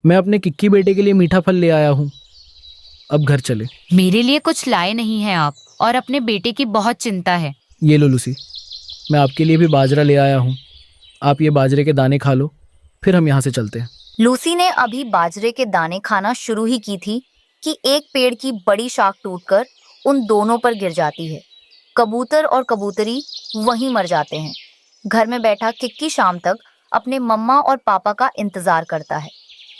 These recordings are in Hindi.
मैं अपने किक्की बेटे के लिए मीठा फल ले आया हूँ। अब घर चले। मेरे लिए कुछ लाए नहीं हैं आप, और अपने बेटे की बहुत चिंता है। ये लो लूसी, मैं आपके लिए भी बाजरा ले आया हूँ। आप ये बाजरे के दाने खा लो, फिर हम यहाँ से चलते हैं। लूसी ने अभी बाजरे के दाने खाना शुरू ही की थी कि एक पेड़ की बड़ी शाख टूटकर उन दोनों पर गिर जाती है। कबूतर और कबूतरी वहीं मर जाते हैं। घर में बैठा किक्की शाम तक अपने मम्मा और पापा का इंतजार करता है।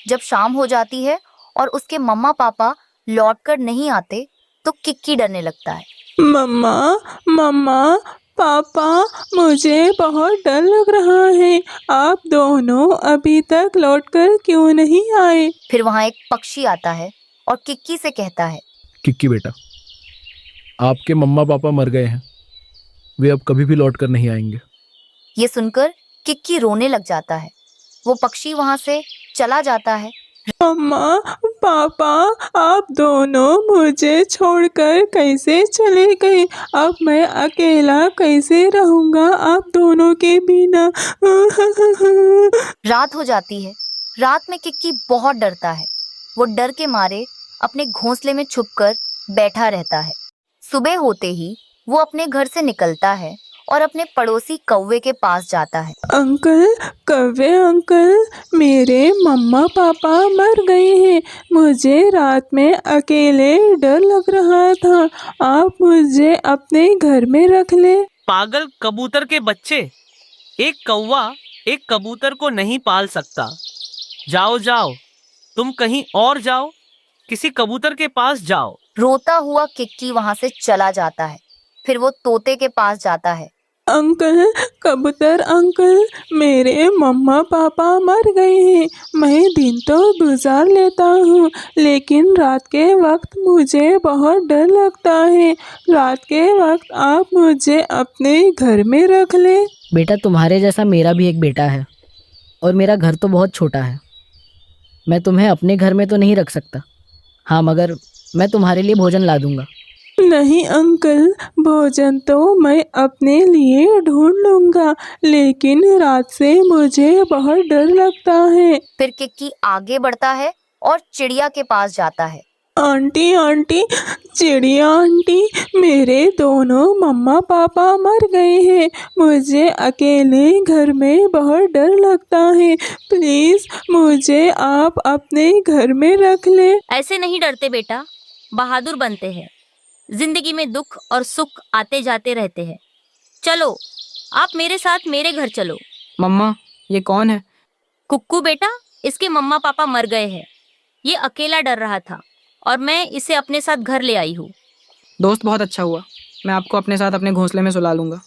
जब शाम हो जाती है और उसके मम्मा पापा लौटकर नहीं आते तो किक्की डरने लगता है। मम्मा, मम्मा, पापा, मुझे बहुत डर लग रहा है। आप दोनों अभी तक लौटकर क्यों नहीं आए? फिर वहां एक पक्षी आता है और किक्की से कहता है, किक्की बेटा, आपके मम्मा पापा मर गए हैं। वे अब कभी भी लौट कर नहीं आएंगे। ये सुनकर किक्की रोने लग जाता है। वो पक्षी वहां से चला जाता है। मम्मा, पापा, आप दोनों मुझे छोड़कर कैसे चले गए? अब मैं अकेला कैसे रहूंगा आप दोनों के बिना? रात हो जाती है। रात में किक्की बहुत डरता है। वो डर के मारे अपने घोंसले में छुपकर बैठा रहता है। सुबह होते ही वो अपने घर से निकलता है और अपने पड़ोसी कौवे के पास जाता है। अंकल, कौवे अंकल, मेरे मम्मा पापा मर गए हैं। मुझे रात में अकेले डर लग रहा था। आप मुझे अपने घर में रख ले। पागल कबूतर के बच्चे, एक कौवा एक कबूतर को नहीं पाल सकता। जाओ जाओ, तुम कहीं और जाओ, किसी कबूतर के पास जाओ। रोता हुआ किक्की वहां से चला जाता है। फिर वो तोते के पास जाता है। अंकल, कबूतर अंकल, मेरे मम्मा पापा मर गए हैं। मैं दिन तो गुजार लेता हूँ, लेकिन रात के वक्त मुझे बहुत डर लगता है। रात के वक्त आप मुझे अपने घर में रख ले। बेटा, तुम्हारे जैसा मेरा भी एक बेटा है, और मेरा घर तो बहुत छोटा है। मैं तुम्हें अपने घर में तो नहीं रख सकता। हाँ, मगर मैं तुम्हारे लिए भोजन ला दूंगा। नहीं अंकल, भोजन तो मैं अपने लिए ढूंढ लूंगा, लेकिन रात से मुझे बहुत डर लगता है। फिर किक्की आगे बढ़ता है और चिड़िया के पास जाता है। आंटी आंटी, चिड़िया आंटी, मेरे दोनों मम्मा पापा मर गए हैं। मुझे अकेले घर में बहुत डर लगता है। प्लीज मुझे आप अपने घर में रख ले। ऐसे नहीं डरते बेटा, बहादुर बनते हैं। जिंदगी में दुख और सुख आते जाते रहते हैं। चलो, आप मेरे साथ मेरे घर चलो। मम्मा, ये कौन है? कुक्कू बेटा, इसके मम्मा पापा मर गए हैं। ये अकेला डर रहा था और मैं इसे अपने साथ घर ले आई हूँ। दोस्त, बहुत अच्छा हुआ। मैं आपको अपने साथ अपने घोंसले में सुला लूंगा।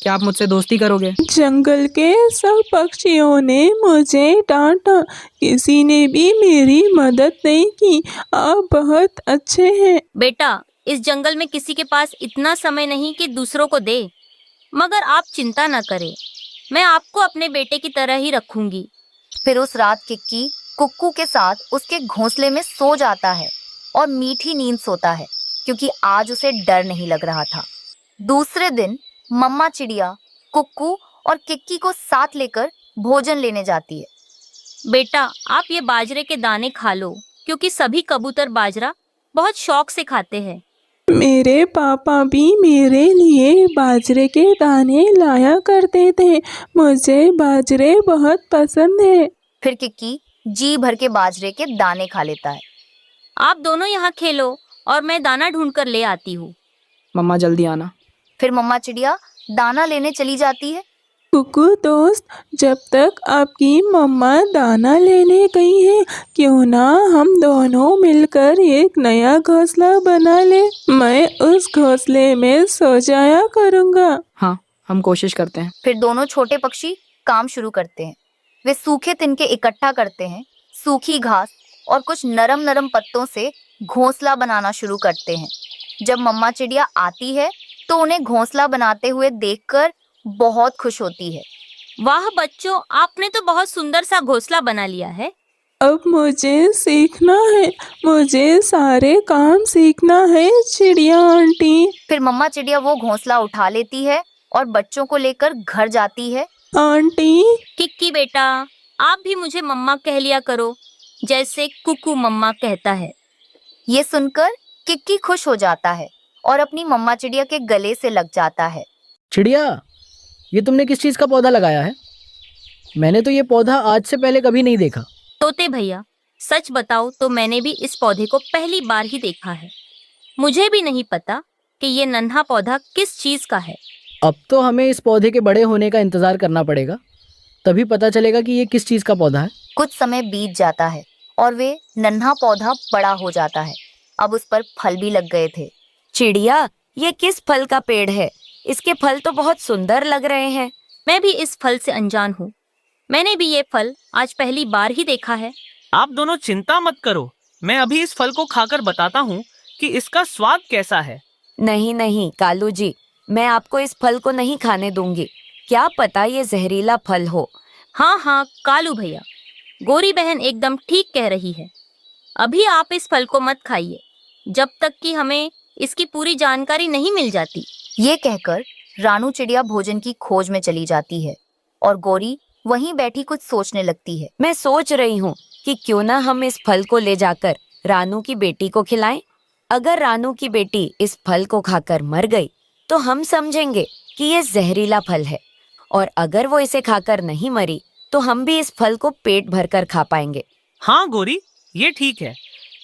क्या आप मुझसे दोस्ती करोगे? जंगल के सब पक्षियों ने मुझे डांटा, किसी ने भी मेरी मदद नहीं की। आप बहुत अच्छे हैं। बेटा, इस जंगल में किसी के पास इतना समय नहीं कि दूसरों को दे। मगर आप चिंता न करें, मैं आपको अपने बेटे की तरह ही रखूंगी। फिर उस रात किक्की कुक्कू के साथ उसके घोंसले में सो जाता है और मीठी नींद सोता है, क्योंकि आज उसे डर नहीं लग रहा था। दूसरे दिन मम्मा चिड़िया कुक्कू और किक्की को साथ लेकर भोजन लेने जाती है। बेटा, आप ये बाजरे के दाने खा लो, क्योंकि सभी कबूतर बाजरा बहुत शौक से खाते हैं। मेरे पापा भी मेरे लिए बाजरे के दाने लाया करते थे। मुझे बाजरे बहुत पसंद है। फिर किक्की जी भर के बाजरे के दाने खा लेता है। आप दोनों यहाँ खेलो और मैं दाना ढूंढ कर ले आती हूँ। मम्मा, जल्दी आना। फिर मम्मा चिड़िया दाना लेने चली जाती है। कुकू दोस्त, जब तक आपकी मम्मा दाना लेने गई है, क्यों ना हम दोनों मिलकर एक नया घोंसला बना ले। मैं उस घोंसले में सो जाया करूँगा। हाँ, हम कोशिश करते हैं। फिर दोनों छोटे पक्षी काम शुरू करते हैं। वे सूखे तिनके इकट्ठा करते हैं, सूखी घास और कुछ नरम नरम पत्तों से घोंसला बनाना शुरू करते हैं। जब मम्मा चिड़िया आती है तो उन्हें घोंसला बनाते हुए देखकर बहुत खुश होती है। वाह बच्चों, आपने तो बहुत सुंदर सा घोंसला बना लिया है। अब मुझे सीखना है, मुझे सारे काम सीखना है चिड़िया आंटी। फिर मम्मा चिड़िया वो घोंसला उठा लेती है और बच्चों को लेकर घर जाती है। आंटी, किक्की बेटा, आप भी मुझे मम्मा कह लिया करो। जैसे कुकू मम्मा कहता है। ये सुनकर किक्की खुश हो जाता है और अपनी मम्मा चिड़िया के गले से लग जाता है। चिड़िया, ये तुमने किस चीज़ का पौधा लगाया है? मैंने तो ये पौधा आज से पहले कभी नहीं देखा। तोते भैया, सच बताओ तो मैंने भी इस पौधे को पहली बार ही देखा है। मुझे भी नहीं पता कि ये नन्हा पौधा किस चीज का है। अब तो हमें इस पौधे के बड़े होने का इंतज़ार करना पड़ेगा, तभी पता चलेगा कि ये किस चीज़ का पौधा है। कुछ समय बीत जाता है और वे नन्हा पौधा बड़ा हो जाता है। अब उस पर फल भी लग गए थे। चिड़िया, ये किस फल का पेड़ है? इसके फल तो बहुत सुंदर लग रहे हैं। मैं भी इस फल से अनजान हूँ। मैंने भी ये फल आज पहली बार ही देखा है। आप दोनों चिंता मत करो, मैं अभी इस फल को खाकर बताता हूँ कि इसका स्वाद कैसा है। नहीं नहीं कालू जी, मैं आपको इस फल को नहीं खाने दूंगी। क्या पता ये जहरीला फल हो। हाँ हाँ कालू भैया, गोरी बहन एकदम ठीक कह रही है। अभी आप इस फल को मत खाइए जब तक कि हमें इसकी पूरी जानकारी नहीं मिल जाती। ये कहकर रानू चिड़िया भोजन की खोज में चली जाती है और गोरी वहीं बैठी कुछ सोचने लगती है। मैं सोच रही हूँ कि क्यों ना हम इस फल को ले जाकर रानू की बेटी को खिलाएं। अगर रानू की बेटी इस फल को खाकर मर गई तो हम समझेंगे कि ये जहरीला फल है, और अगर वो इसे खाकर नहीं मरी तो हम भी इस फल को पेट भरकर खा पाएंगे। हाँ गोरी, ये ठीक है।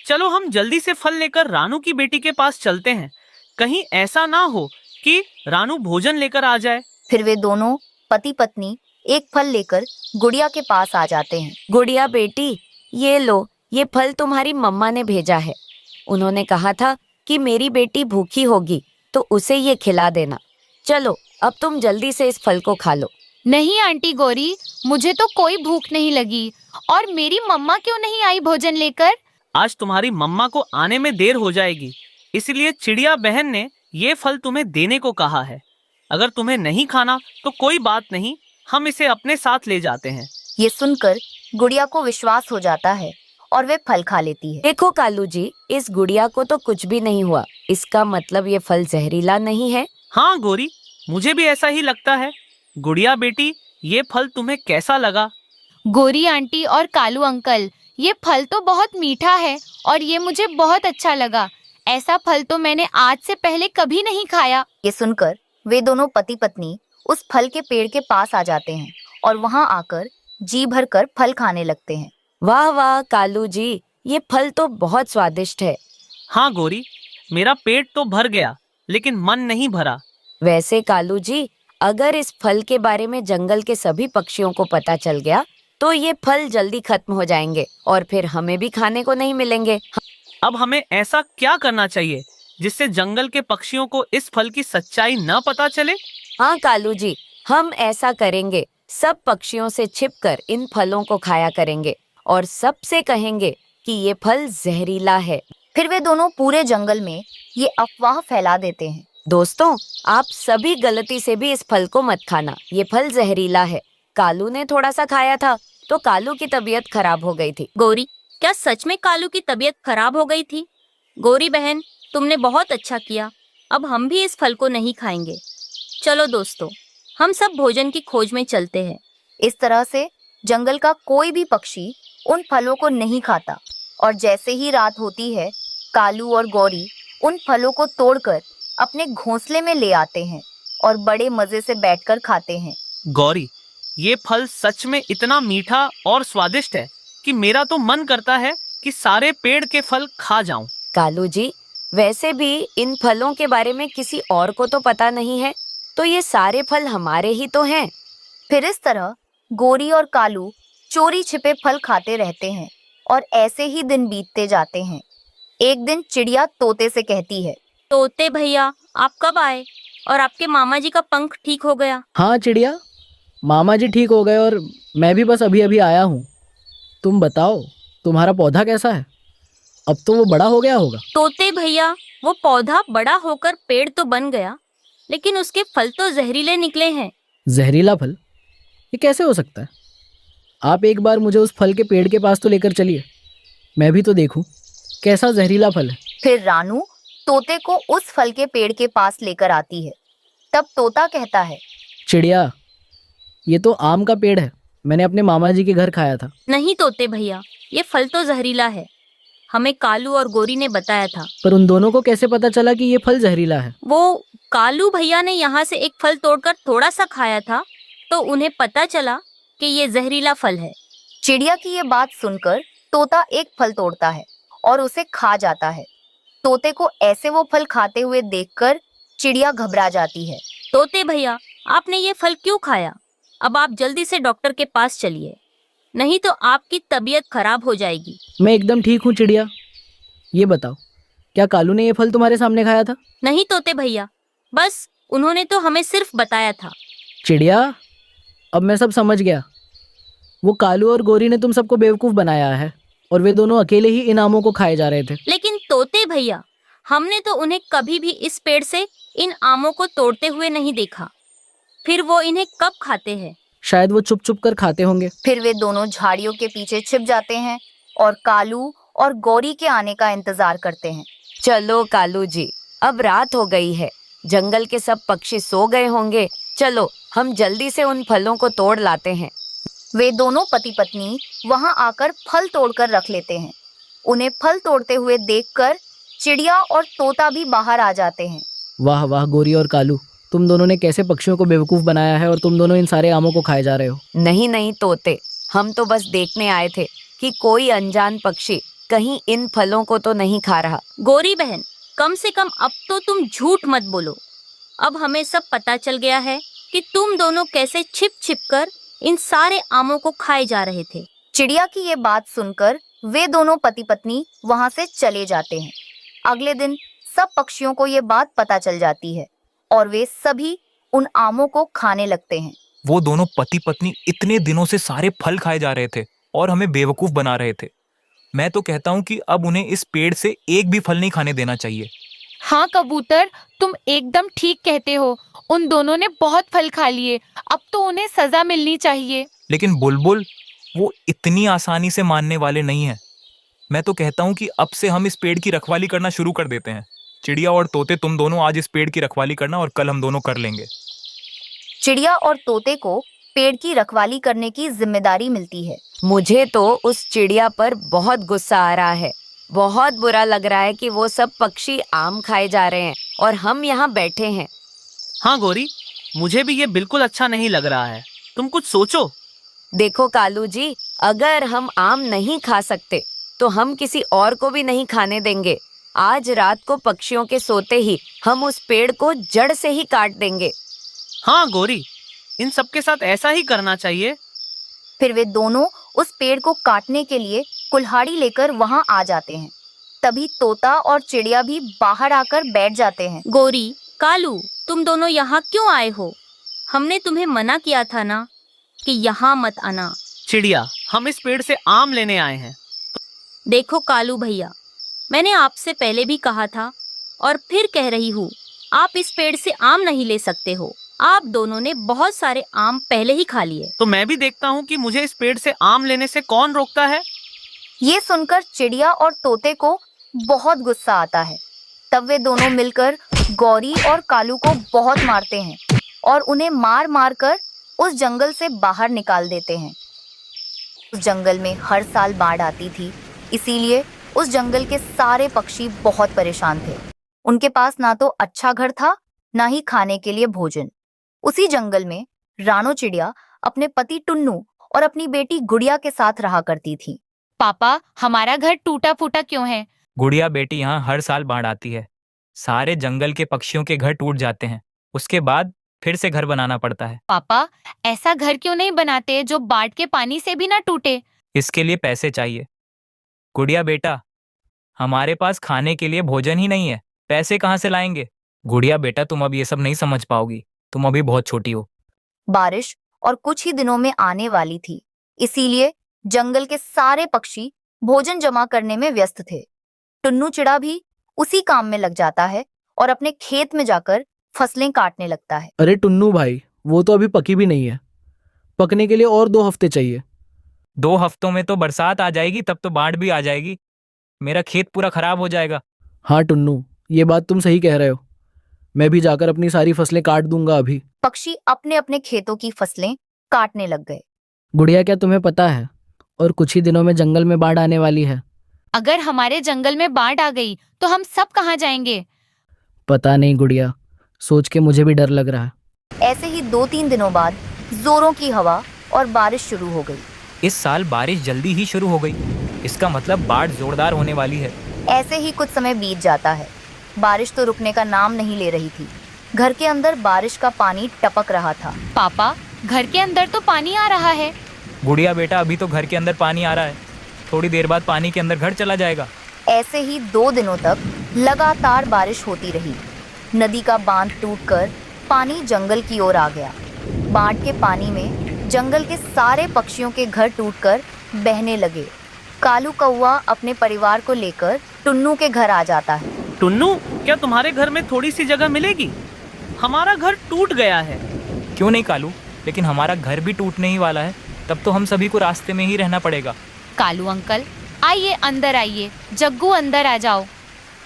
चलो हम जल्दी से फल लेकर रानू की बेटी के पास चलते हैं। कहीं ऐसा ना हो कि रानू भोजन लेकर आ जाए। फिर वे दोनों पति पत्नी एक फल लेकर गुड़िया के पास आ जाते हैं। गुड़िया बेटी, ये लो, ये फल तुम्हारी मम्मा ने भेजा है। उन्होंने कहा था कि मेरी बेटी भूखी होगी तो उसे ये खिला देना। चलो अब तुम जल्दी से इस फल को खा लो। नहीं आंटी गौरी, मुझे तो कोई भूख नहीं लगी। और मेरी मम्मा क्यों नहीं आई भोजन लेकर? आज तुम्हारी मम्मा को आने में देर हो जाएगी, इसलिए चिड़िया बहन ने ये फल तुम्हें देने को कहा है। अगर तुम्हें नहीं खाना तो कोई बात नहीं, हम इसे अपने साथ ले जाते हैं। ये सुनकर गुड़िया को विश्वास हो जाता है और वे फल खा लेती है। देखो कालू जी, इस गुड़िया को तो कुछ भी नहीं हुआ। इसका मतलब ये फल जहरीला नहीं है। हाँ गोरी, मुझे भी ऐसा ही लगता है। गुड़िया बेटी, ये फल तुम्हें कैसा लगा? गौरी आंटी और कालू अंकल, ये फल तो बहुत मीठा है और ये मुझे बहुत अच्छा लगा। ऐसा फल तो मैंने आज से पहले कभी नहीं खाया। ये सुनकर वे दोनों पति पत्नी उस फल के पेड़ के पास आ जाते हैं और वहां आकर जी भरकर फल खाने लगते हैं। वाह वाह कालू जी, ये फल तो बहुत स्वादिष्ट है। हाँ गोरी, मेरा पेट तो भर गया लेकिन मन नहीं भरा। वैसे कालू जी, अगर इस फल के बारे में जंगल के सभी पक्षियों को पता चल गया तो ये फल जल्दी खत्म हो जाएंगे और फिर हमें भी खाने को नहीं मिलेंगे। अब हमें ऐसा क्या करना चाहिए जिससे जंगल के पक्षियों को इस फल की सच्चाई न पता चले? हाँ कालू जी, हम ऐसा करेंगे। सब पक्षियों से छिपकर इन फलों को खाया करेंगे और सबसे कहेंगे कि ये फल जहरीला है। फिर वे दोनों पूरे जंगल में ये अफवाह फैला देते हैं। दोस्तों, आप सभी गलती से भी इस फल को मत खाना। ये फल जहरीला है। कालू ने थोड़ा सा खाया था तो कालू की तबीयत खराब हो गई थी। गौरी, क्या सच में कालू की तबीयत खराब हो गई थी? गौरी बहन, तुमने बहुत अच्छा किया। अब हम भी इस फल को नहीं खाएंगे। चलो दोस्तों, हम सब भोजन की खोज में चलते हैं। इस तरह से जंगल का कोई भी पक्षी उन फलों को नहीं खाता और जैसे ही रात होती है, कालू और गौरी उन फलों को तोड़कर अपने घोंसले में ले आते हैं और बड़े मजे से बैठकर खाते हैं। गौरी, ये फल सच में इतना मीठा और स्वादिष्ट है कि मेरा तो मन करता है कि सारे पेड़ के फल खा जाऊं। कालू जी, वैसे भी इन फलों के बारे में किसी और को तो पता नहीं है, तो ये सारे फल हमारे ही तो हैं। फिर इस तरह गोरी और कालू चोरी छिपे फल खाते रहते हैं और ऐसे ही दिन बीतते जाते हैं। एक दिन चिड़िया तोते से कहती है, तोते भैया, आप कब आए और आपके मामा जी का पंख ठीक हो गया? हाँ चिड़िया, मामा जी ठीक हो गए और मैं भी बस अभी अभी आया हूँ। तुम बताओ, तुम्हारा पौधा कैसा है? अब तो वो बड़ा हो गया होगा। तोते भैया, वो पौधा बड़ा होकर पेड़ तो बन गया, लेकिन उसके फल तो जहरीले निकले हैं। जहरीला फल? ये कैसे हो सकता है? आप एक बार मुझे उस फल के पेड़ के पास तो लेकर चलिए, मैं भी तो देखूं कैसा जहरीला फल है। फिर रानू तोते को उस फल के पेड़ के पास लेकर आती है। तब तोता कहता है, चिड़िया, ये तो आम का पेड़ है, मैंने अपने मामा जी के घर खाया था। नहीं तोते भैया, ये फल तो जहरीला है। हमें कालू और गोरी ने बताया था। पर उन दोनों को कैसे पता चला कि ये फल जहरीला है? वो कालू भैया ने यहाँ से एक फल तोड़कर थोड़ा सा खाया था, तो उन्हें पता चला कि ये जहरीला फल है। चिड़िया की ये बात सुनकर तोता एक फल तोड़ता है और उसे खा जाता है। तोते को ऐसे वो फल खाते हुए देखकर चिड़िया घबरा जाती है। तोते भैया, आपने ये फल क्यों खाया? अब आप जल्दी से डॉक्टर के पास चलिए, नहीं तो आपकी तबीयत खराब हो जाएगी। मैं एकदम ठीक हूँ चिड़िया। ये बताओ, क्या कालू ने ये फल तुम्हारे सामने खाया था? नहीं तोते भैया, बस उन्होंने तो हमें सिर्फ बताया था। चिड़िया, अब मैं सब समझ गया। वो कालू और गोरी ने तुम सबको बेवकूफ़ बनाया है और वे दोनों अकेले ही इन आमों को खाए जा रहे थे। लेकिन तोते भैया, हमने तो उन्हें कभी भी इस पेड़ से इन आमों को तोड़ते हुए नहीं देखा। फिर वो इन्हें कब खाते हैं? शायद वो चुप चुप कर खाते होंगे। फिर वे दोनों झाड़ियों के पीछे छिप जाते हैं और कालू और गौरी के आने का इंतजार करते हैं। चलो कालू जी, अब रात हो गई है, जंगल के सब पक्षी सो गए होंगे। चलो हम जल्दी से उन फलों को तोड़ लाते हैं। वे दोनों पति पत्नी वहां आकर फल तोड़कर रख लेते हैं। उन्हें फल तोड़ते हुए देखकर चिड़िया और तोता भी बाहर आ जाते हैं। वाह वाह गोरी और कालू, तुम दोनों ने कैसे पक्षियों को बेवकूफ़ बनाया है और तुम दोनों इन सारे आमों को खाए जा रहे हो। नहीं नहीं तोते, हम तो बस देखने आए थे कि कोई अनजान पक्षी कहीं इन फलों को तो नहीं खा रहा। गोरी बहन, कम से कम अब तो तुम झूठ मत बोलो। अब हमें सब पता चल गया है कि तुम दोनों कैसे छिप छिप कर इन सारे आमों को खाए जा रहे थे। चिड़िया की ये बात सुनकर वे दोनों पति पत्नी वहां से चले जाते हैं। अगले दिन सब पक्षियों को ये बात पता चल जाती है और वे सभी उन आमों को खाने लगते हैं। वो दोनों पति पत्नी इतने दिनों से सारे फल खाए जा रहे थे और हमें बेवकूफ बना रहे थे। मैं तो कहता हूँ कि अब उन्हें इस पेड़ से एक भी फल नहीं खाने देना चाहिए। हाँ कबूतर, तुम एकदम ठीक कहते हो। उन दोनों ने बहुत फल खा लिए, अब तो उन्हें सजा मिलनी चाहिए। लेकिन बुलबुल, वो इतनी आसानी से मानने वाले नहीं हैं। मैं तो कहता हूँ कि अब से हम इस पेड़ की रखवाली करना शुरू कर देते हैं। चिड़िया और तोते, तुम दोनों आज इस पेड़ की रखवाली करना और कल हम दोनों कर लेंगे। चिड़िया और तोते को पेड़ की रखवाली करने की जिम्मेदारी मिलती है। मुझे तो उस चिड़िया पर बहुत गुस्सा आ रहा है। बहुत बुरा लग रहा है कि वो सब पक्षी आम खाए जा रहे हैं और हम यहाँ बैठे हैं। हाँ गोरी, मुझे भी ये बिल्कुल अच्छा नहीं लग रहा है। तुम कुछ सोचो। देखो कालू जी, अगर हम आम नहीं खा सकते तो हम किसी और को भी नहीं खाने देंगे। आज रात को पक्षियों के सोते ही हम उस पेड़ को जड़ से ही काट देंगे। हाँ गोरी, इन सब के साथ ऐसा ही करना चाहिए। फिर वे दोनों उस पेड़ को काटने के लिए कुल्हाड़ी लेकर वहां आ जाते हैं। तभी तोता और चिड़िया भी बाहर आकर बैठ जाते हैं। गोरी, कालू, तुम दोनों यहाँ क्यों आए हो? हमने तुम्हें मना किया था ना कि यहाँ मत आना। चिड़िया, हम इस पेड़ से आम लेने आए हैं। देखो कालू भैया, मैंने आपसे पहले भी कहा था और फिर कह रही हूँ, आप इस पेड़ से आम नहीं ले सकते हो। आप दोनों ने बहुत सारे आम पहले ही खा लिए। तो मैं भी देखता हूँ कि मुझे इस पेड़ से आम लेने से कौन रोकता है। ये सुनकर चिड़िया और तोते को बहुत गुस्सा आता है। तब वे दोनों मिलकर गौरी और कालू को बहुत मारते हैं और उन्हें मार मार कर उस जंगल से बाहर निकाल देते हैं। उस जंगल में हर साल बाढ़ आती थी, इसीलिए उस जंगल के सारे पक्षी बहुत परेशान थे। उनके पास ना तो अच्छा घर था, ना ही खाने के लिए भोजन। उसी जंगल में रानो चिड़िया अपने पति टुन्नू और अपनी बेटी गुड़िया के साथ रहा करती थी। पापा, हमारा घर टूटा फूटा क्यों है? गुड़िया बेटी, यहाँ हर साल बाढ़ आती है। सारे जंगल के पक्षियों के घर टूट जाते हैं, उसके बाद फिर से घर बनाना पड़ता है। पापा, ऐसा घर क्यों नहीं बनाते जो बाढ़ के पानी से भी ना टूटे? इसके लिए पैसे चाहिए। गुड़िया बेटा, हमारे पास खाने के लिए भोजन ही नहीं है, पैसे कहाँ से लाएंगे? गुड़िया बेटा, तुम अब ये सब नहीं समझ पाओगी, तुम अभी बहुत छोटी हो। बारिश और कुछ ही दिनों में आने वाली थी, इसीलिए जंगल के सारे पक्षी भोजन जमा करने में व्यस्त थे। टुन्नू चिड़ा भी उसी काम में लग जाता है और अपने खेत में जाकर फसलें काटने लगता है। अरे टुन्नू भाई, वो तो अभी पकी भी नहीं है। पकने के लिए और 2 हफ्ते चाहिए। 2 हफ्तों में तो बरसात आ जाएगी, तब तो बाढ़ भी आ जाएगी। मेरा खेत पूरा खराब हो जाएगा। हाँ टुन्नू, ये बात तुम सही कह रहे हो। मैं भी जाकर अपनी सारी फसलें काट दूंगा अभी। पक्षी अपने अपने खेतों की फसलें काटने लग गए। गुड़िया, क्या तुम्हें पता है और कुछ ही दिनों में जंगल में बाढ़ आने वाली है? अगर हमारे जंगल में बाढ़ आ गई तो हम सब कहाँ जाएंगे? पता नहीं गुड़िया, सोच के मुझे भी डर लग रहा है। ऐसे ही 2-3 दिनों बाद जोरों की हवा और बारिश शुरू हो गई। इस साल बारिश जल्दी ही शुरू हो गई, इसका मतलब बाढ़ जोरदार होने वाली है। ऐसे ही कुछ समय बीत जाता है। बारिश तो रुकने का नाम नहीं ले रही थी। घर के अंदर बारिश का पानी टपक रहा था। पापा, घर के अंदर तो पानी आ रहा है। गुड़िया बेटा, अभी तो घर के अंदर पानी आ रहा है, थोड़ी देर बाद पानी के अंदर घर चला जाएगा। ऐसे ही 2 दिनों तक लगातार बारिश होती रही। नदी का बांध टूटकर पानी जंगल की ओर आ गया। बाढ़ के पानी में जंगल के सारे पक्षियों के घर टूटकर बहने लगे। कालू कौवा अपने परिवार को लेकर टुन्नू के घर आ जाता है। टुन्नू, क्या तुम्हारे घर में थोड़ी सी जगह मिलेगी? हमारा घर टूट गया है। क्यों नहीं कालू, लेकिन हमारा घर भी टूटने ही वाला है, तब तो हम सभी को रास्ते में ही रहना पड़ेगा। कालू अंकल, आइए अंदर आइए। जग्गू, अंदर आ जाओ।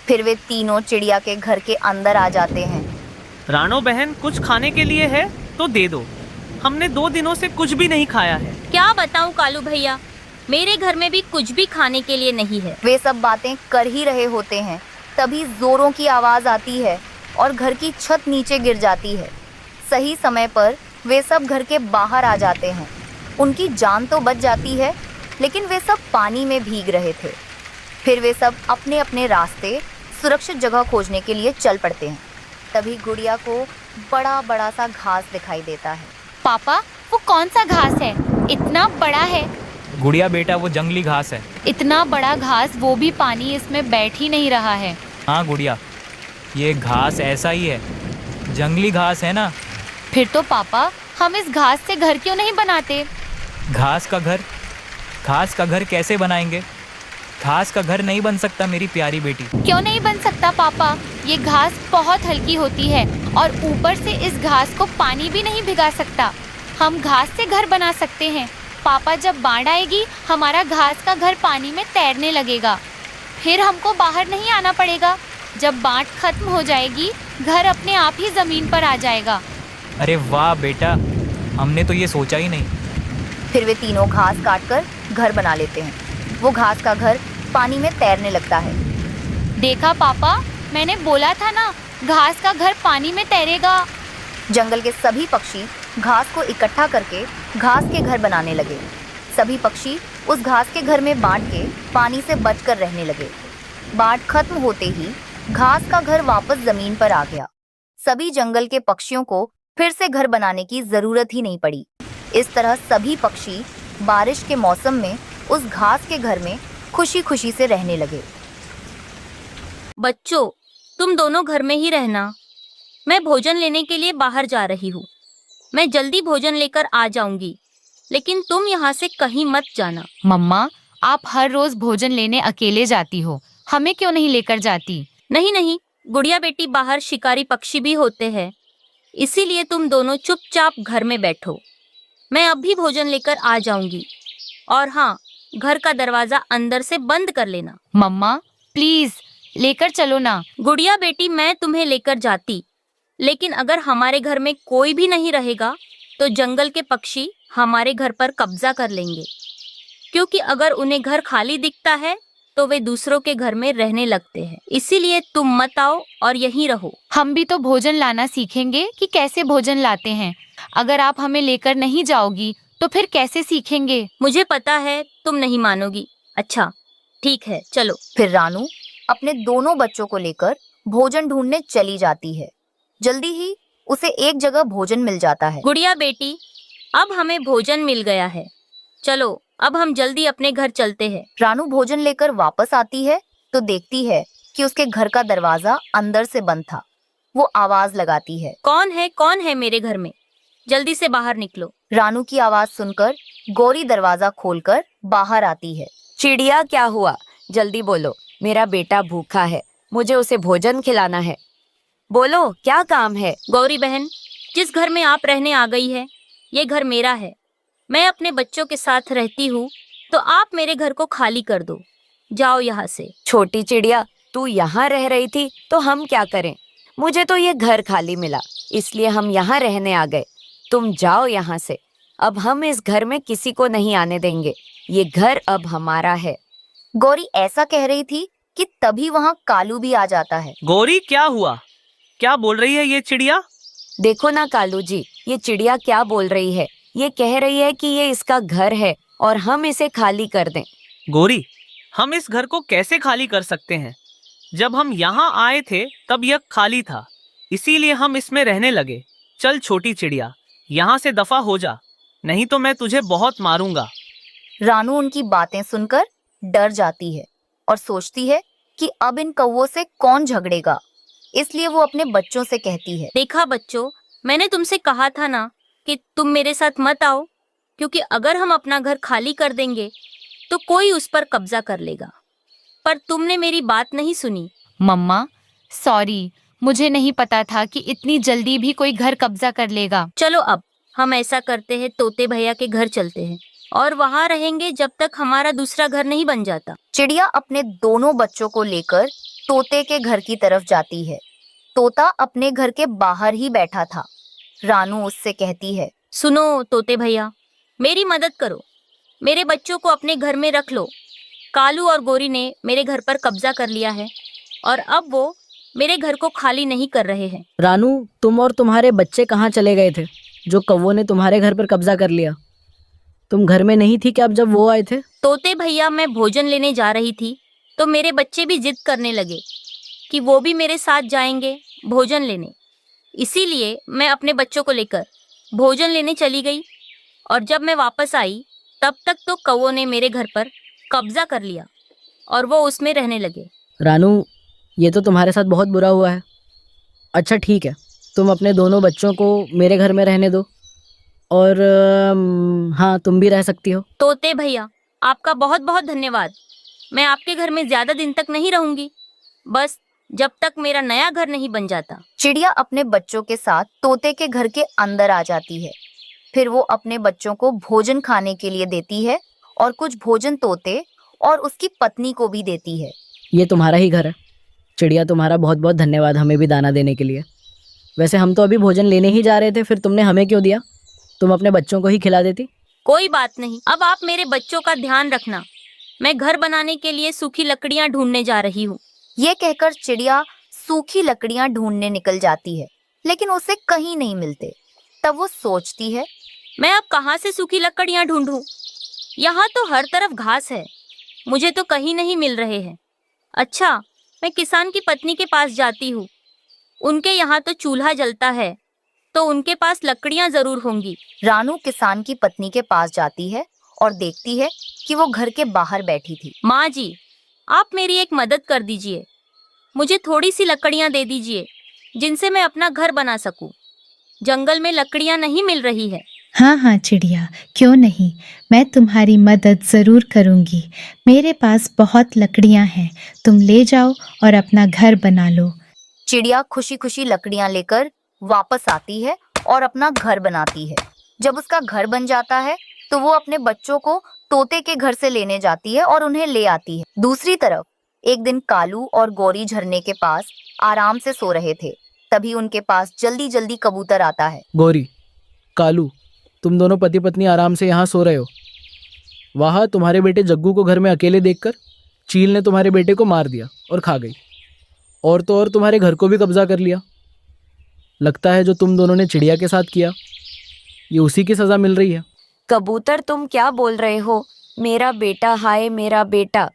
फिर वे तीनों चिड़िया के घर के अंदर आ जाते हैं। रानो बहन, कुछ खाने के लिए है तो दे दो। हमने 2 दिनों से कुछ भी नहीं खाया है। क्या बताऊं कालू भैया, मेरे घर में भी कुछ भी खाने के लिए नहीं है। वे सब बातें कर ही रहे होते हैं, तभी जोरों की आवाज आती है और घर की छत नीचे गिर जाती है। सही समय पर वे सब घर के बाहर आ जाते हैं। उनकी जान तो बच जाती है, लेकिन वे सब पानी में भीग रहे थे। फिर वे सब अपने अपने रास्ते सुरक्षित जगह खोजने के लिए चल पड़ते हैं। तभी गुड़िया को बड़ा बड़ा सा घास दिखाई देता है। पापा, वो कौन सा घास है? इतना बड़ा है। गुड़िया बेटा, वो जंगली घास है। इतना बड़ा घास, वो भी पानी इसमें बैठ ही नहीं रहा है। हाँ गुड़िया, ये घास ऐसा ही है, जंगली घास है ना। फिर तो पापा, हम इस घास से घर क्यों नहीं बनाते? घास का घर कैसे बनाएंगे? घास का घर नहीं बन सकता मेरी प्यारी बेटी। क्यों नहीं बन सकता पापा? ये घास बहुत हल्की होती है और ऊपर से इस घास को पानी भी नहीं भिगा सकता। हम घास से घर बना सकते हैं। पापा, जब बाढ़ आएगी हमारा घास का घर पानी में तैरने लगेगा। फिर हमको बाहर नहीं आना पड़ेगा। जब बाढ़ खत्म हो जाएगी घर अपने आप ही जमीन पर आ जाएगा। अरे वाह बेटा, हमने तो ये सोचा ही नहीं। फिर वे तीनों घास काटकर घर बना लेते हैं। वो घास का घर पानी में तैरने लगता है। देखा पापा, मैंने बोला था ना, घास का घर पानी में तैरेगा। जंगल के सभी पक्षी घास को इकट्ठा करके घास के घर बनाने लगे। सभी पक्षी उस घास के घर में बांट के पानी से बचकर रहने लगे। बाढ़ खत्म होते ही घास का घर वापस जमीन पर आ गया। सभी जंगल के पक्षियों को फिर से घर बनाने की जरूरत ही नहीं पड़ी। इस तरह सभी पक्षी बारिश के मौसम में उस घास के घर में खुशी खुशी से रहने लगे। बच्चों, तुम दोनों घर में ही रहना। मैं भोजन लेने के लिए बाहर जा रही हूँ। मैं जल्दी भोजन लेकर आ जाऊंगी, लेकिन तुम यहाँ से कहीं मत जाना। मम्मा, आप हर रोज भोजन लेने अकेले जाती हो, हमें क्यों नहीं लेकर जाती? नहीं नहीं, गुड़िया बेटी, बाहर शिकारी पक्षी भी होते हैं, इसीलिए तुम दोनों चुपचाप घर में बैठो। मैं अब भी भोजन लेकर आ जाऊंगी। और हाँ, घर का दरवाजा अंदर से बंद कर लेना। मम्मा प्लीज लेकर चलो ना। गुड़िया बेटी, मैं तुम्हें लेकर जाती, लेकिन अगर हमारे घर में कोई भी नहीं रहेगा तो जंगल के पक्षी हमारे घर पर कब्जा कर लेंगे, क्योंकि अगर उन्हें घर खाली दिखता है तो वे दूसरों के घर में रहने लगते हैं। इसीलिए तुम मत आओ और यहीं रहो। हम भी तो भोजन लाना सीखेंगे कि कैसे भोजन लाते हैं। अगर आप हमें लेकर नहीं जाओगी तो फिर कैसे सीखेंगे? मुझे पता है तुम नहीं मानोगी। अच्छा ठीक है, चलो। फिर रानू अपने दोनों बच्चों को लेकर भोजन ढूंढने चली जाती है। जल्दी ही उसे एक जगह भोजन मिल जाता है। गुड़िया बेटी, अब हमें भोजन मिल गया है, चलो अब हम जल्दी अपने घर चलते हैं। रानू भोजन लेकर वापस आती है तो देखती है कि उसके घर का दरवाजा अंदर से बंद था। वो आवाज लगाती है, कौन है मेरे घर में? जल्दी से बाहर निकलो। रानू की आवाज सुनकर गौरी दरवाजा खोलकर बाहर आती है। चिड़िया, क्या हुआ? जल्दी बोलो, मेरा बेटा भूखा है, मुझे उसे भोजन खिलाना है। बोलो, क्या काम है? गौरी बहन, जिस घर में आप रहने आ गई है, ये घर मेरा है। मैं अपने बच्चों के साथ रहती हूँ, तो आप मेरे घर को खाली कर दो। जाओ यहाँ से। छोटी चिड़िया, तू यहाँ रह रही थी तो हम क्या करें? मुझे तो ये घर खाली मिला, इसलिए हम यहाँ रहने आ गए। तुम जाओ यहाँ से। अब हम इस घर में किसी को नहीं आने देंगे। ये घर अब हमारा है। गौरी ऐसा कह रही थी कि तभी वहाँ कालू भी आ जाता है। गौरी, क्या हुआ? क्या बोल रही है ये चिड़िया? देखो ना कालू जी, ये चिड़िया क्या बोल रही है। ये कह रही है कि ये इसका घर है और हम इसे खाली कर दें। गौरी, हम इस घर को कैसे खाली कर सकते हैं? जब हम यहाँ आए थे तब यह खाली था, इसीलिए हम इसमें रहने लगे। चल छोटी चिड़िया, यहाँ से दफा हो जा, नहीं तो मैं तुझे बहुत मारूंगा। रानू उनकी बातें सुनकर डर जाती है और सोचती है कि अब इन कौवों से कौन झगड़ेगा। इसलिए वो अपने बच्चों से कहती है, देखा बच्चों, मैंने तुमसे कहा था ना कि तुम मेरे साथ मत आओ, क्योंकि अगर हम अपना घर खाली कर देंगे तो कोई उस पर कब्जा कर लेगा। पर तुमने मेरी बात नहीं सुनी। मम्मा सॉरी, मुझे नहीं पता था कि इतनी जल्दी भी कोई घर कब्जा कर लेगा। चलो अब हम ऐसा करते हैं, तोते भैया के घर चलते हैं और वहाँ रहेंगे जब तक हमारा दूसरा घर नहीं बन जाता। चिड़िया अपने दोनों बच्चों को लेकर तोते के घर की तरफ जाती है। तोता अपने घर के बाहर ही बैठा था। रानू उससे कहती है, सुनो तोते भैया, मेरी मदद करो, मेरे बच्चों को अपने घर में रख लो। कालू और गोरी ने मेरे घर पर कब्जा कर लिया है और अब वो मेरे घर को खाली नहीं कर रहे हैं। रानू, तुम और तुम्हारे बच्चे कहाँ चले गए थे जो कौवों ने तुम्हारे घर पर कब्जा कर लिया? तुम घर में नहीं थी क्या अब जब वो आए थे? तोते भैया, मैं भोजन लेने जा रही थी तो मेरे बच्चे भी जिद करने लगे कि वो भी मेरे साथ जाएंगे भोजन लेने। इसीलिए मैं अपने बच्चों को लेकर भोजन लेने चली गई और जब मैं वापस आई तब तक तो कौवों ने मेरे घर पर कब्जा कर लिया और वो उसमें रहने लगे। रानू, ये तो तुम्हारे साथ बहुत बुरा हुआ है। अच्छा ठीक है, तुम अपने दोनों बच्चों को मेरे घर में रहने दो और हाँ, तुम भी रह सकती हो। तोते भैया, आपका बहुत बहुत धन्यवाद। मैं आपके घर में ज्यादा दिन तक नहीं रहूंगी, बस जब तक मेरा नया घर नहीं बन जाता। चिड़िया अपने बच्चों के साथ तोते के घर के अंदर आ जाती है। फिर वो अपने बच्चों को भोजन खाने के लिए देती है और कुछ भोजन तोते और उसकी पत्नी को भी देती है। ये तुम्हारा ही घर है। चिड़िया, तुम्हारा बहुत बहुत धन्यवाद हमें भी दाना देने के लिए। वैसे हम तो अभी भोजन लेने ही जा रहे थे, फिर तुमने हमें क्यों दिया? तुम अपने बच्चों को ही खिला देती। कोई बात नहीं, अब आप मेरे बच्चों का ध्यान रखना। मैं घर बनाने के लिए सूखी लकड़ियां ढूंढने जा रही हूँ। ये कहकर चिड़िया सूखी लकड़ियां ढूंढने निकल जाती है, लेकिन उसे कहीं नहीं मिलते। तब वो सोचती है, मैं अब कहाँ से सूखी लकड़ियां ढूंढूं? यहाँ तो हर तरफ घास है, मुझे तो कहीं नहीं मिल रहे हैं। अच्छा, मैं किसान की पत्नी के पास जाती हूँ। उनके यहाँ तो चूल्हा जलता है, तो उनके पास लकड़ियां जरूर होंगी। रानू किसान की पत्नी के पास जाती है और देखती है कि वो घर के बाहर बैठी थी। माँ जी, आप मेरी एक मदद कर दीजिए। मुझे थोड़ी सी लकड़ियां दे दीजिए जिनसे मैं अपना घर बना सकूं। जंगल में लकड़ियां नहीं मिल रही है। हाँ हाँ चिड़िया, क्यों नहीं, मैं तुम्हारी मदद ज़रूर करूँगी। मेरे पास बहुत लकड़ियाँ हैं, तुम ले जाओ और अपना घर बना लो। चिड़िया खुशी खुशी लकड़ियां लेकर वापस आती है और अपना घर बनाती है। जब उसका घर बन जाता है तो वो अपने बच्चों को तोते के घर से लेने जाती है और उन्हें ले आती है। दूसरी तरफ एक दिन कालू और गौरी झरने के पास आराम से सो रहे थे। तभी उनके पास जल्दी जल्दी कबूतर आता है। गौरी, कालू, तुम दोनों पति पत्नी आराम से यहाँ सो रहे हो। वहाँ तुम्हारे बेटे जग्गू को घर में अकेले देखकर चील ने तुम्हारे बेटे को मार दिया और खा गई, और तो और तुम्हारे घर को भी कब्जा कर लिया। लगता है जो तुम दोनों ने चिड़िया के साथ किया, ये उसी की सजा मिल रही है। कबूतर, तुम क्या बोल रहे हो? मेरा बेटा, हाय मेरा बेटा।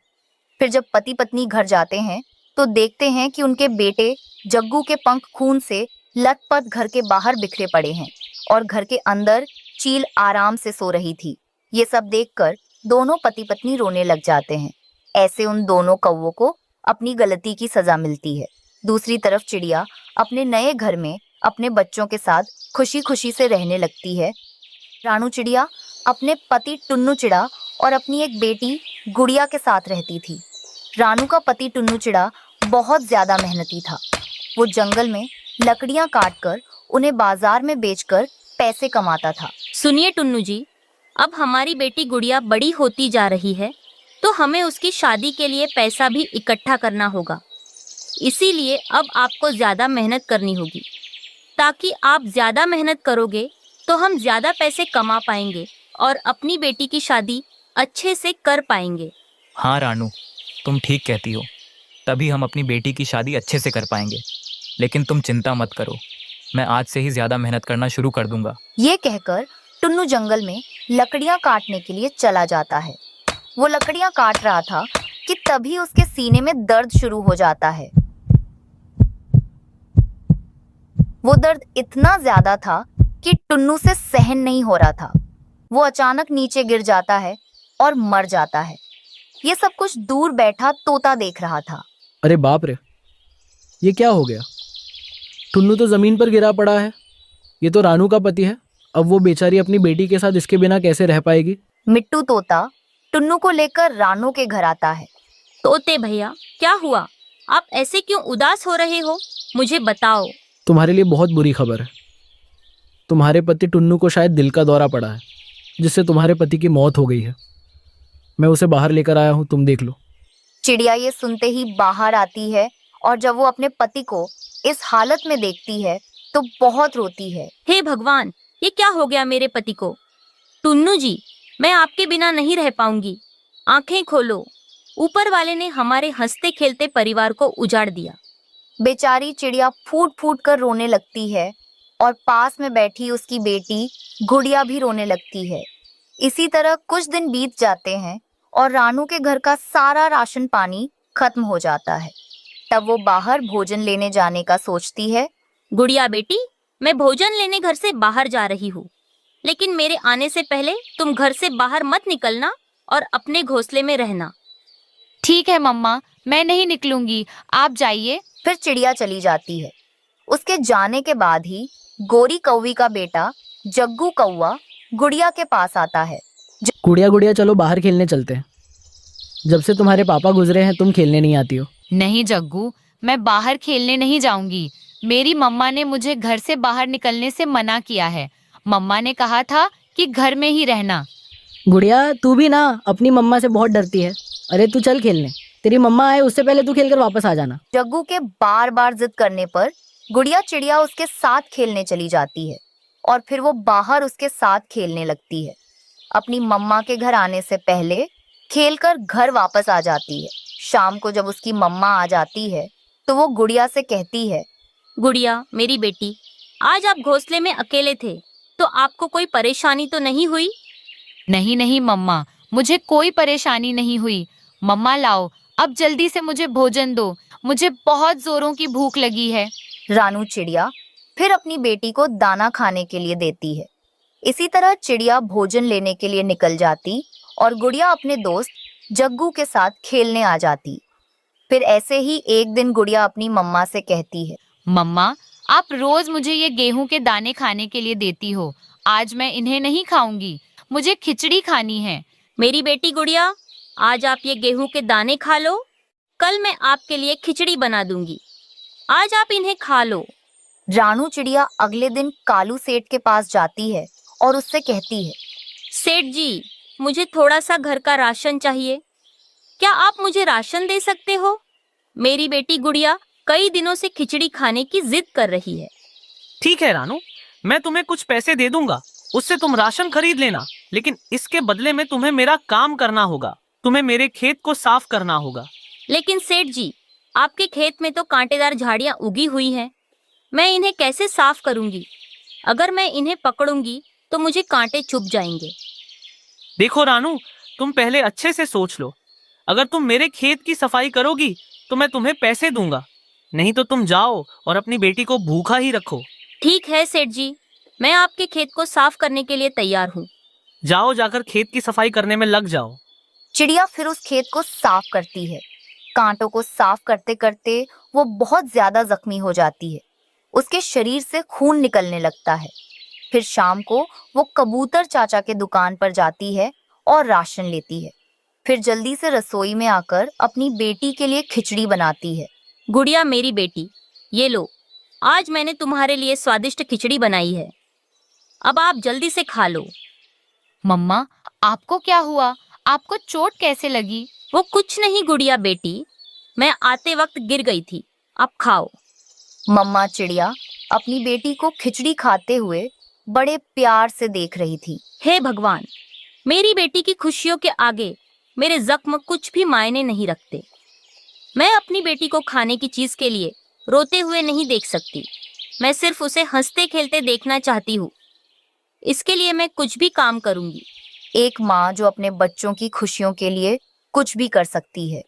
फिर जब पति पत्नी घर जाते हैं तो देखते हैं कि उनके बेटे जग्गू के पंख खून से लथपथ घर के बाहर बिखरे पड़े हैं और घर के अंदर चील आराम से सो रही थी। ये सब देखकर दोनों पति पत्नी रोने लग जाते हैं। ऐसे उन दोनों कौवों को अपनी गलती की सजा मिलती है। दूसरी तरफ चिड़िया अपने नए घर में अपने बच्चों के साथ खुशी खुशी से रहने लगती है। रानू चिड़िया अपने पति टुन्नू चिड़ा और अपनी एक बेटी गुड़िया के साथ रहती थी। रानू का पति टुन्नू चिड़ा बहुत ज्यादा मेहनती था। वो जंगल में लकड़ियां काटकर उन्हें बाजार में बेचकर पैसे कमाता था। सुनिए टुन्नू जी, अब हमारी बेटी गुड़िया बड़ी होती जा रही है तो हमें उसकी शादी के लिए पैसा भी इकट्ठा करना होगा। इसीलिए अब आपको ज्यादा मेहनत करनी होगी। ताकि आप ज्यादा मेहनत करोगे तो हम ज्यादा पैसे कमा पाएंगे और अपनी बेटी की शादी अच्छे से कर पाएंगे। हाँ रानू, तुम ठीक कहती हो, तभी हम अपनी बेटी की शादी अच्छे से कर पाएंगे। लेकिन तुम चिंता मत करो, मैं आज से ही ज्यादा मेहनत करना शुरू कर दूंगा। ये कहकर टुन्नू जंगल में लकड़ियां काटने के लिए चला जाता है। वो लकड़ियां काट रहा था कि तभी उसके सीने में दर्द शुरू हो जाता है। वो दर्द इतना ज्यादा था कि टुन्नू से सहन नहीं हो रहा था। वो अचानक नीचे गिर जाता है और मर जाता है। ये सब कुछ दूर बैठा तोता देख रहा था। अरे बाप रे, ये क्या हो गया? टुन्नू तो जमीन पर गिरा पड़ा है। ये तो रानू का पति है। अब वो बेचारी अपनी बेटी के साथ इसके बिना कैसे रह पाएगी? मिट्टू तोता टुन्नू को लेकर रानू के घर आता है। तोते भैया, क्या हुआ? आप ऐसे क्यों उदास हो रहे हो? मुझे बताओ। तुम्हारे लिए बहुत बुरी खबर है। तुम्हारे पति टुन्नू को शायद दिल का दौरा पड़ा है, जिससे तुम्हारे पति की मौत हो गई है। मैं उसे बाहर लेकर आया हूँ, तुम देख लो। चिड़िया ये सुनते ही बाहर आती है और जब वो अपने पति को इस हालत में देखती है तो बहुत रोती है। हे भगवान, ये क्या हो गया मेरे पति को? टुन्नू जी, मैं आपके बिना नहीं रह पाऊंगी। आंखें खोलो, ऊपर वाले ने हमारे हंसते खेलते परिवार को उजाड़ दिया। बेचारी चिड़िया फूट फूट कर रोने लगती है और पास में बैठी उसकी बेटी गुड़िया भी रोने लगती है। इसी तरह कुछ दिन बीत जाते हैं और रानू के घर का सारा राशन पानी खत्म हो जाता है। तब वो बाहर भोजन लेने जाने का सोचती है। गुड़िया बेटी, मैं भोजन लेने घर से बाहर जा रही हूँ, लेकिन मेरे आने से पहले तुम घर से बाहर मत निकलना और अपने घोंसले में रहना। ठीक है मम्मा, मैं नहीं निकलूंगी, आप जाइए। फिर चिड़िया चली जाती है। उसके जाने के बाद ही गोरी कौवी का बेटा जग्गू कौवा गुड़िया के पास आता है। गुड़िया गुड़िया, चलो बाहर खेलने चलते हैं। जब से तुम्हारे पापा गुजरे हैं तुम खेलने नहीं आती हो। नहीं जग्गू, मैं बाहर खेलने नहीं जाऊंगी। मेरी मम्मा ने मुझे घर से बाहर निकलने से मना किया है। मम्मा ने कहा था कि घर में ही रहना। गुड़िया, तू भी ना अपनी मम्मा से बहुत डरती है। अरे तू चल खेलने, तेरी मम्मा आए उससे पहले तू खेलकर वापस आ जाना। जग्गू के बार बार जिद करने पर गुड़िया चिड़िया उसके साथ खेलने चली जाती है और फिर वो बाहर उसके साथ खेलने लगती है। अपनी मम्मा के घर आने से पहले खेलकर घर वापस आ जाती है। शाम को जब उसकी मम्मा आ जाती है तो वो गुड़िया से कहती है, गुड़िया मेरी बेटी, आज आप घोंसले में अकेले थे तो आपको कोई परेशानी तो नहीं हुई? नहीं नहीं मम्मा, मुझे कोई परेशानी नहीं हुई। मम्मा लाओ, अब जल्दी से मुझे भोजन दो, मुझे बहुत जोरों की भूख लगी है। रानू चिड़िया फिर अपनी बेटी को दाना खाने के लिए देती है। इसी तरह चिड़िया भोजन लेने के लिए निकल जाती और गुड़िया अपने दोस्त जग्गू के साथ खेलने आ जाती। फिर ऐसे ही एक दिन गुड़िया अपनी मम्मा से कहती है, मम्मा, आप रोज मुझे ये गेहूं के दाने खाने के लिए देती हो, आज मैं इन्हें नहीं खाऊंगी, मुझे खिचड़ी खानी है। मेरी बेटी गुड़िया, आज आप ये गेहूं के दाने खा लो, कल मैं आपके लिए खिचड़ी बना दूंगी। आज आप इन्हें खा लो। रानू चिड़िया अगले दिन कालू सेठ के पास जाती है और उससे कहती है, सेठ जी, मुझे थोड़ा सा घर का राशन चाहिए, क्या आप मुझे राशन दे सकते हो? मेरी बेटी गुड़िया कई दिनों से खिचड़ी खाने की जिद कर रही है। ठीक है रानू, मैं तुम्हें कुछ पैसे दे दूंगा, उससे तुम राशन खरीद लेना, लेकिन इसके बदले में तुम्हें मेरा काम करना होगा। तुम्हें मेरे खेत को साफ करना होगा। लेकिन सेठ जी, आपके खेत में तो कांटेदार झाड़ियां उगी हुई हैं, मैं इन्हें कैसे साफ करूंगी? अगर मैं इन्हें पकड़ूंगी तो मुझे कांटे चुभ जाएंगे। देखो रानू, तुम पहले अच्छे से सोच लो। अगर तुम मेरे खेत की सफाई करोगी तो मैं तुम्हें पैसे दूंगा, नहीं तो तुम जाओ और अपनी बेटी को भूखा ही रखो। ठीक है सेठ जी, मैं आपके खेत को साफ करने के लिए तैयार हूँ। जाओ, जाकर खेत की सफाई करने में लग जाओ। चिड़िया फिर उस खेत को साफ करती है। कांटों को साफ करते करते वो बहुत ज्यादा जख्मी हो जाती है। उसके शरीर से खून निकलने लगता है। फिर शाम को वो कबूतर चाचा के दुकान पर जाती है और राशन लेती है। फिर जल्दी से रसोई में आकर अपनी बेटी के लिए खिचड़ी बनाती है। गुड़िया मेरी बेटी, ये लो, आज मैंने तुम्हारे लिए स्वादिष्ट खिचड़ी बनाई है, अब आप जल्दी से खा लो। मम्मा, आपको क्या हुआ? आपको चोट कैसे लगी? वो कुछ नहीं गुड़िया बेटी, मैं आते वक्त गिर गई थी, आप खाओ। मम्मा चिड़िया अपनी बेटी को खिचड़ी खाते हुए बड़े प्यार से देख रही थी। हे भगवान, मेरी बेटी की खुशियों के आगे मेरे जख्म कुछ भी मायने नहीं रखते। मैं अपनी बेटी को खाने की चीज के लिए रोते हुए नहीं देख सकती। मैं सिर्फ उसे हंसते खेलते देखना चाहती हूँ। इसके लिए मैं कुछ भी काम करूंगी। एक माँ जो अपने बच्चों की खुशियों के लिए कुछ भी कर सकती है।